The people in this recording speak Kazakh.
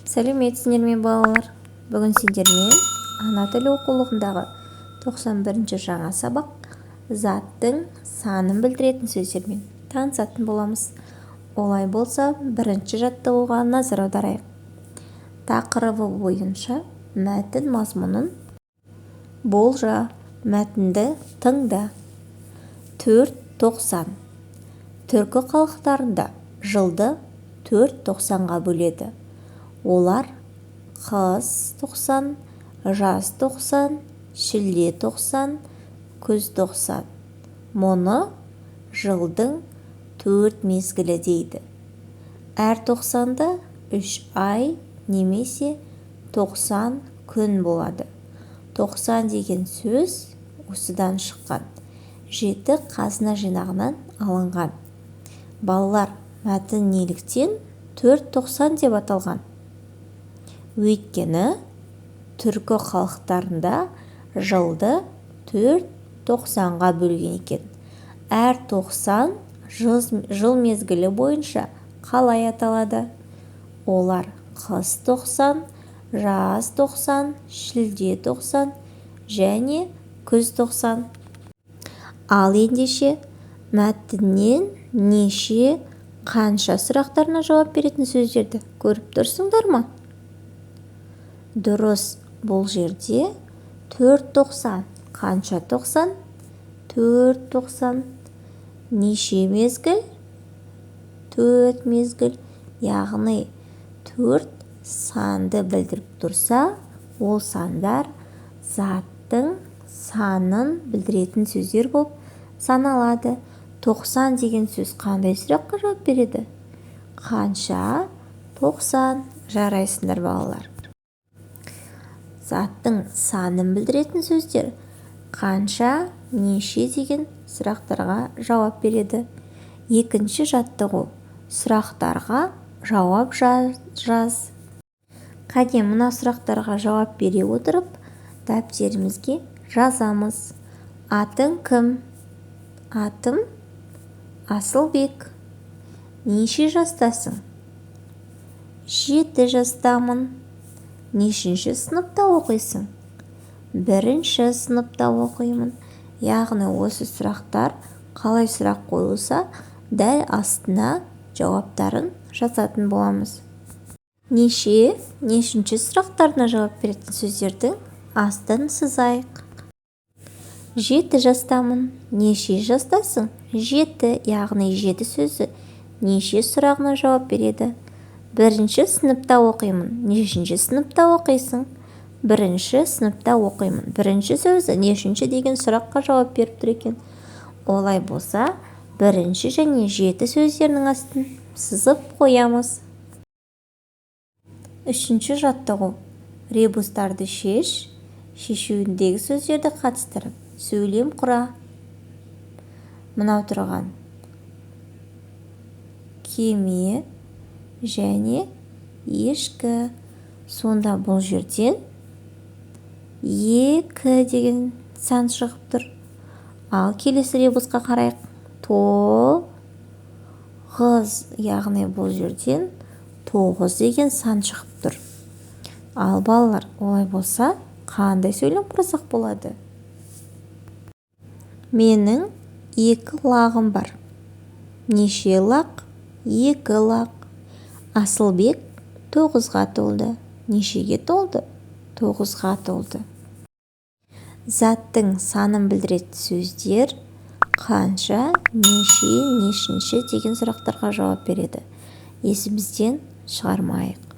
Сәлеметсіздер ме балалар? Бүгін сендермен ана тілі оқулығындағы 91-ші жаңа сабақ заттың санын білдіретін сөздермен танысатын боламыз. Олай болса, бірінші жаттығуға назар аударайық. Тақырыбы бойынша мәтін мазмұнын болжа, мәтінді тыңда. 4-90. Түркі халықтарында жылды 4-90-ға бөледі. Олар қыс 90, жаз 90, шілде 90, күз 90. Мұны жылдың 4 мезгілі дейді. Әр 90-да 3 ай немесе 90 күн болады. 90 деген сөз осыдан шыққан. 7 қазына жинағынан алынған. Балалар, мәтін неліктен 4-90 деп аталған? Өйткені түркі халықтарында жылды 4-90-ға бөлген екен. Әр 90 жыл мезгілі бойынша қалай аталады? Олар қыс 90, жаз 90, шілде 90 және күз 90. Ал ендеше мәтіннен неше, қанша сұрақтарына жауап беретін сөздерді көріп тұрсыңдар ма? Дұрыс, бұл жерде 4-90. Қанша 90? 4-90. Неше мезгіл? 4 мезгіл. Яғни 4 санды білдіріп тұрса, ол сандар заттың санын білдіретін сөздер болып саналады. 90 деген сөз қандай сұраққа жауап береді? Қанша? 90. Жарайсыңдар балалар. Заттың санын білдіретін сөздер қанша, неше деген сұрақтарға жауап береді. Екінші жаттығу. Сұрақтарға жауап жаз. Қане, мына сұрақтарға жауап бере отырып, дәптерімізге жазамыз. Атың кім? Атым Асылбек. Неше жастасың? 7 жастамын. Нешінші сыныпта оқисың? 1-ші сыныпта оқимын. Яғни осы сұрақтар қалай сұрақ қойылса, дәл астына жауаптарын жазатын боламыз. Нешінші сұрақтарына жауап беретін сөздердің астын сызайық. 7 жастамын. Неше жастасың? 7, яғни 7 сөзі неше сұрағына жауап береді. 1-ші сыныпта оқимын. Нешінші сыныпта оқисың? 1-ші сыныпта оқимын. 1-ші сөзі нешінші деген сұраққа жауап беріп тұр екен. Олай болса, 1-ші және 7 сөздерінің астын сызып қоямыз. 3-ші жаттығу. Ребустарды шеш, шешуіндегі сөздерді қатыстырып, сөйлем құра. Мынау тұрған кеме және ешкі. Сонда бұл жерден 2 деген сан шығып тұр. Ал келесі ребусқа қарайық. Тоғыз, яғни бұл жерден 9 деген сан шығып тұр. Ал балалар, олай болса, қандай сөйлем құрасақ болады? Менің 2 лағым бар. Неше лақ? 2 лақ. Асылбек 9-ға толды. Нешеге толды? 9-ға толды. Заттың санын білдіретін сөздер қанша, неше, нешінші деген сұрақтарға жауап береді. Есімізден шығармайық.